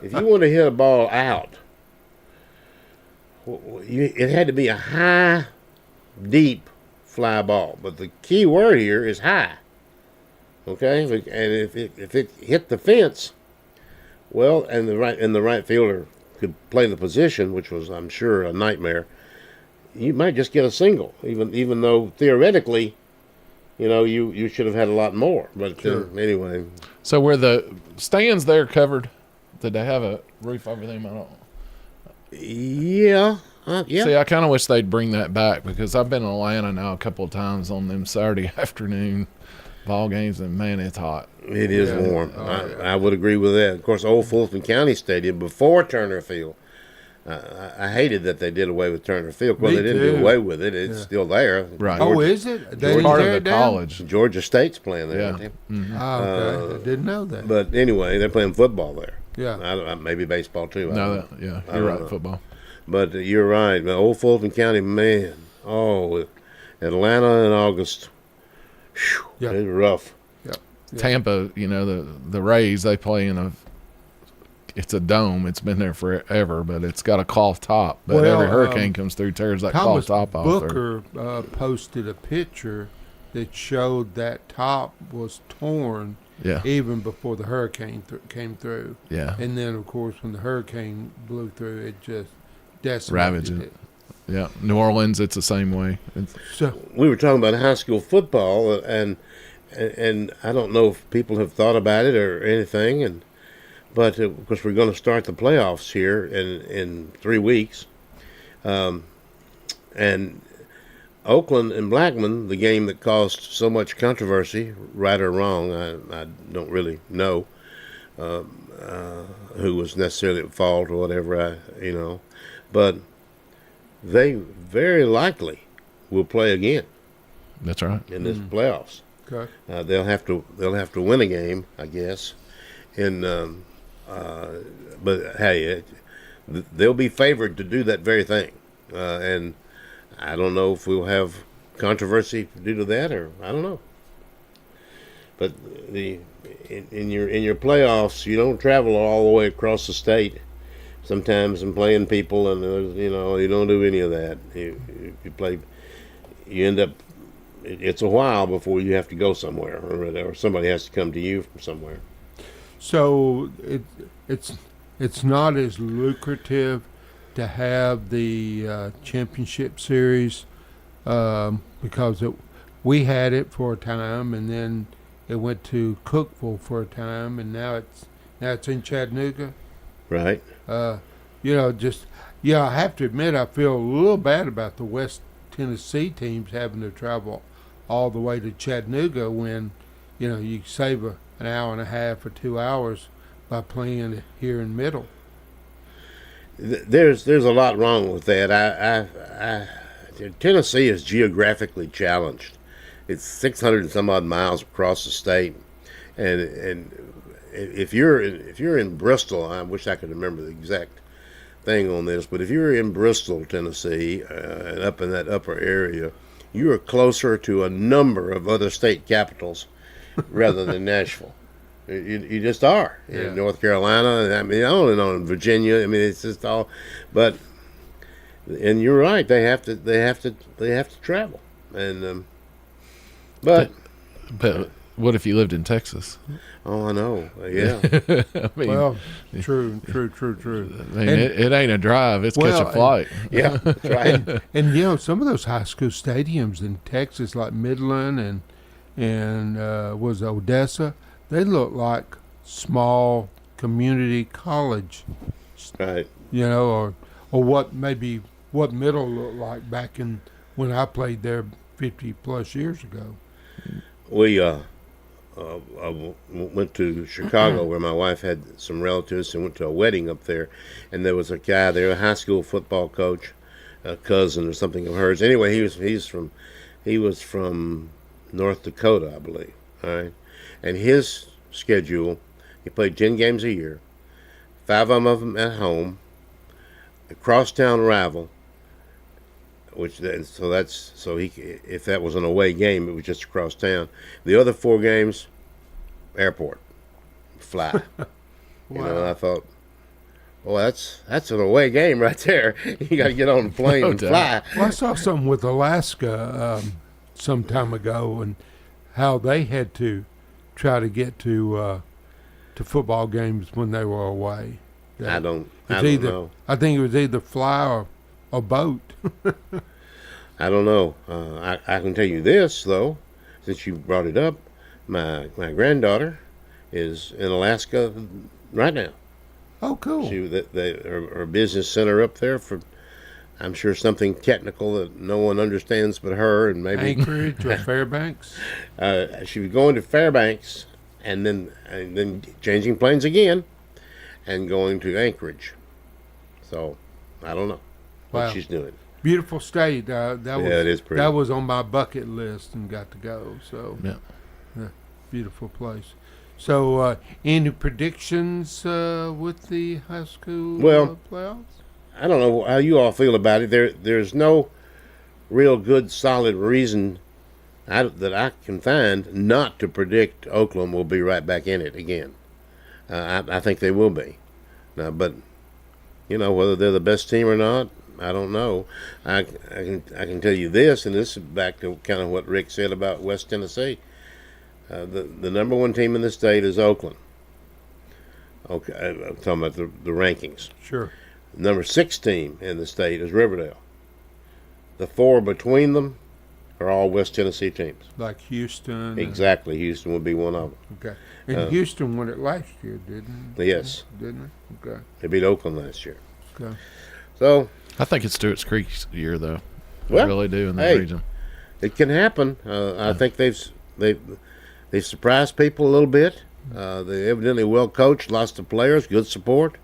if you want to hit a ball out, it had to be a high, deep fly ball. But the key word here is high. Okay? And if it hit the fence, well, and the right fielder could play the position, which was, I'm sure, a nightmare, you might just get a single, even though theoretically, you should have had a lot more. But anyway. So were the stands there covered? Did they have a roof over them? I don't know. Yeah. Yeah. See, I kind of wish they'd bring that back, because I've been in Atlanta now a couple of times on them Saturday afternoon ball games, and man, it's hot. It is warm. I would agree with that. Of course, old Fulton County Stadium before Turner Field. I hated that they did away with Turner Field. Well, they didn't do away with it. It's still there. Right. Is it? They part of the college. Georgia State's playing there. Yeah. Mm-hmm. Okay. I didn't know that. But anyway, they're playing football there. Yeah. Maybe baseball too. You're right, football. But you're right. Old Fulton County, man. Oh, Atlanta in August. Whew, It's rough. Yep. Tampa, the Rays, they play it's a dome. It's been there forever, but it's got a cloth top. But every hurricane comes through, tears that cloth top off. Booker posted a picture that showed that top was torn Yeah. even before the hurricane came through. Yeah. And then, of course, when the hurricane blew through, it just decimated Ravaged it. Yeah. New Orleans, it's the same way. So we were talking about high school football, and I don't know if people have thought about it or anything, but of course we're going to start the playoffs here in 3 weeks, and Oakland and Blackman, the game that caused so much controversy, right or wrong, I don't really know who was necessarily at fault or whatever, but they very likely will play again. That's right. In this playoffs. Okay. They'll have to win a game, I guess. But hey, they'll be favored to do that very thing, and I don't know if we'll have controversy due to that, or I don't know. But in your playoffs, you don't travel all the way across the state sometimes and playing people, and you don't do any of that. You play, you end up. It's a while before you have to go somewhere, or somebody has to come to you from somewhere. So it's not as lucrative to have the championship series because we had it for a time, and then it went to Cookeville for a time, and now it's in Chattanooga. Right. I have to admit I feel a little bad about the West Tennessee teams having to travel all the way to Chattanooga when you save an hour and a half or 2 hours by playing here in Middle. There's a lot wrong with that. Tennessee is geographically challenged. It's 600 and some odd miles across the state, and if you're in Bristol, I wish I could remember the exact thing on this, but if you're in Bristol, Tennessee, and up in that upper area, you are closer to a number of other state capitals rather than Nashville. You just are. Yeah. In North Carolina, I mean, on and on, in Virginia. I mean, it's just all. And you're right. They have to travel. And but what if you lived in Texas? Oh, I know. Yeah. I mean, well, true. I mean, it ain't a drive. It's catch a flight. Yeah, that's right. And some of those high school stadiums in Texas, like Midland and was Odessa, they look like small community college. Right. Or what Middle looked like back in when I played there 50 plus years ago. We went to Chicago where my wife had some relatives and went to a wedding up there, and there was a guy there, a high school football coach, a cousin or something of hers. Anyway, he was from North Dakota, I believe. All right, and his schedule, he played 10 games a year, 5 of them at home, a crosstown rival. If that was an away game, it was just across town. The other 4 games, airport, fly. Wow. I thought, well, that's an away game right there. You got to get on the plane and fly. Well, I saw something with Alaska some time ago, and how they had to try to get to football games when they were away. I don't know. I think it was either fly or a boat. I don't know. I can tell you this though, since you brought it up. My granddaughter is in Alaska right now. Oh, cool. Her business center up there for, I'm sure, something technical that no one understands but her and maybe Anchorage or Fairbanks. She was going to Fairbanks and then changing planes again and going to Anchorage. So I don't know what she's doing. Beautiful state. It is pretty. That was on my bucket list and got to go. So yeah, beautiful place. So any predictions with the high school playoffs? I don't know how you all feel about it. There's no real good solid reason that I can find not to predict Oakland will be right back in it again. I think they will be. But whether they're the best team or not, I don't know. I can tell you this, and this is back to kind of what Rick said about West Tennessee. The number one team in the state is Oakland. Okay, I'm talking about the rankings. Sure. Number 6 team in the state is Riverdale. The 4 between them are all West Tennessee teams. Like Houston. Exactly. Houston would be one of them. Okay. And Houston won it last year, didn't it? Yes. Didn't it? Okay. They beat Oakland last year. Okay. So I think it's Stewart's Creek's year, though. Well, I really do in that region. It can happen. I think they've surprised people a little bit. They evidently well coached, lots of players, good support.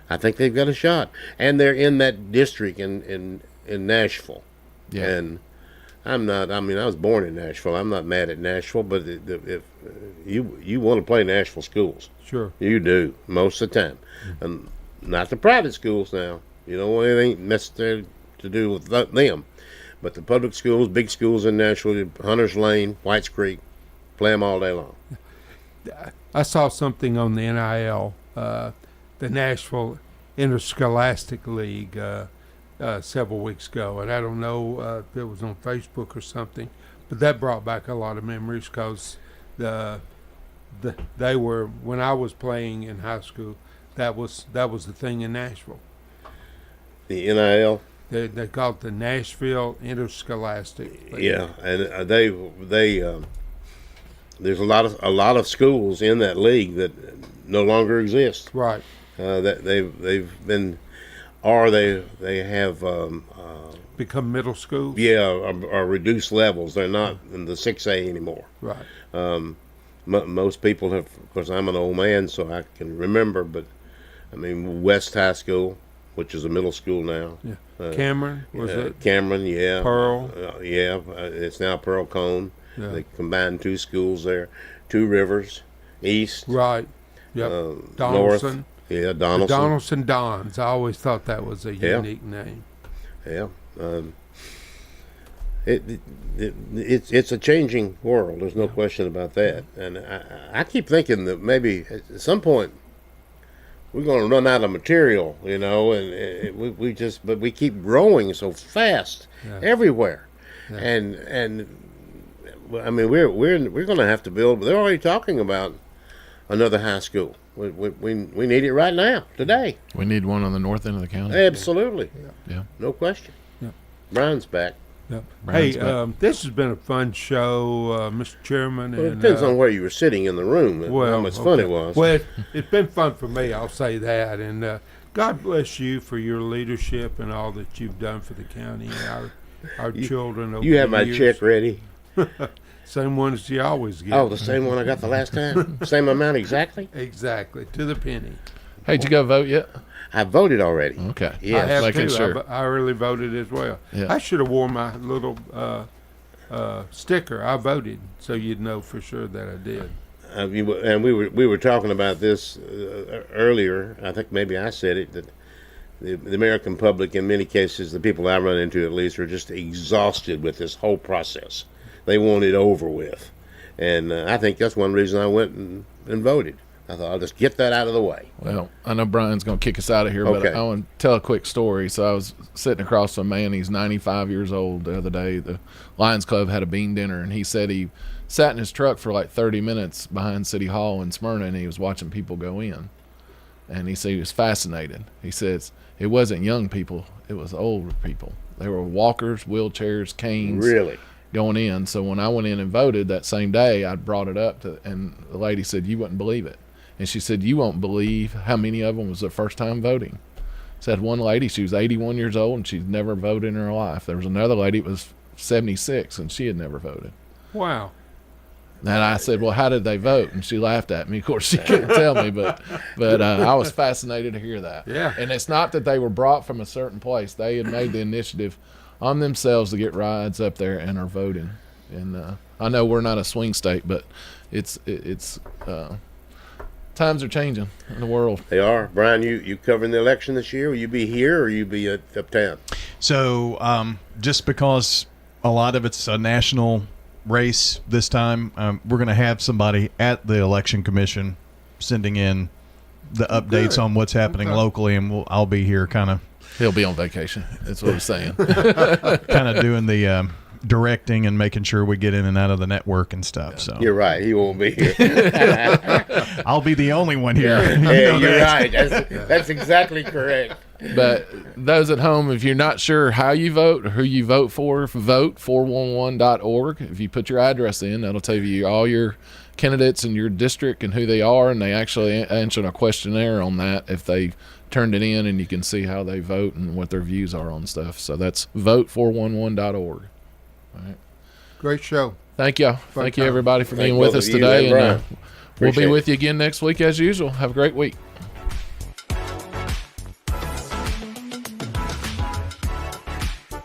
I think they've got a shot, and they're in that district in Nashville. Yeah. And I'm not. I mean, I was born in Nashville. I'm not mad at Nashville, but if you want to play Nashville schools, sure, you do most of the time, and not the private schools now. You don't want anything necessarily to do with them, but the public schools, big schools in Nashville, Hunters Lane, Whites Creek, play them all day long. I saw something on the NIL, the Nashville Interscholastic League, several weeks ago, and I don't know if it was on Facebook or something, but that brought back a lot of memories because they were, when I was playing in high school, that was the thing in Nashville. The NIL. They called it the Nashville Interscholastic League. Yeah, and there's a lot of schools in that league that no longer exist. Right. That they've been, or they have become middle schools. Yeah, or reduced levels. They're not in the 6A anymore. Right. Most people have. Of course, I'm an old man, so I can remember. But I mean, West High School, which is a middle school now. Yeah. Cameron was it? Cameron, yeah. Pearl. It's now Pearl Cone. Yeah. They combined 2 schools there, 2 rivers, east. Right. Yep. Donaldson. North. Yeah, Donaldson. The Donaldson Dons. I always thought that was a unique name. Yeah. It's a changing world. There's no question about that. And I keep thinking that maybe at some point we're going to run out of material, and we keep growing so fast everywhere. Yeah. And I mean, we're going to have to build. They're already talking about another high school. We need it right now, today. We need one on the north end of the county. Absolutely. Yeah. No question. Yeah. Brian's back. Yep. Hey, this has been a fun show, Mr. Chairman. Well, it depends on where you were sitting in the room, how much fun it was. Well, it's been fun for me, I'll say that. And God bless you for your leadership and all that you've done for the county and our children over the years. You have my check ready. Same one as you always get. Oh, the same one I got the last time? Same amount exactly? Exactly, to the penny. Hey, did you go vote yet? I voted already. Okay. Yes. I have Making too. sure. I really voted as well. Yeah. I should have worn my little sticker. I voted, so you'd know for sure that I did. And we were talking about this earlier. I think maybe I said it, that the American public, in many cases, the people I run into at least, are just exhausted with this whole process. They want it over with. And I think that's one reason I went and voted. I thought, I'll just get that out of the way. Well, I know Brian's going to kick us out of here, but I want to tell a quick story. So I was sitting across from a man, he's 95 years old the other day. The Lions Club had a bean dinner, and he said he sat in his truck for like 30 minutes behind City Hall in Smyrna, and he was watching people go in. And he said he was fascinated. He says it wasn't young people, it was older people. They were walkers, wheelchairs, canes. Really? Going in. So when I went in and voted that same day, I brought it up and the lady said, you wouldn't believe it. And she said, you won't believe how many of them was their first time voting. Said one lady, she was 81 years old and she'd never voted in her life. There was another lady that was 76 and she had never voted. Wow. And I said, well, how did they vote? And she laughed at me. Of course, she couldn't tell me, but I was fascinated to hear that. Yeah. And it's not that they were brought from a certain place. They had made the initiative on themselves to get rides up there and are voting. And I know we're not a swing state, but it's times are changing in the world. They are. Brian, you covering the election this year? Will you be here or you be uptown? So just because a lot of it's a national race this time, we're going to have somebody at the election commission sending in the updates on what's happening locally, and I'll be here kind of. He'll be on vacation. That's what he's saying. Kind of doing the directing and making sure we get in and out of the network and stuff. So You're right. He won't be here. I'll be the only one here. Yeah, you're right. That's exactly correct. But those at home, if you're not sure how you vote or who you vote for, vote411.org. If you put your address in, that'll tell you all your candidates in your district and who they are, and they actually answer a questionnaire on that if they turned it in, and you can see how they vote and what their views are on stuff. So that's vote411.org. All right. Great show. Thank you. Thank you, everybody, for being with us today. And we'll be with you again next week as usual. Have a great week.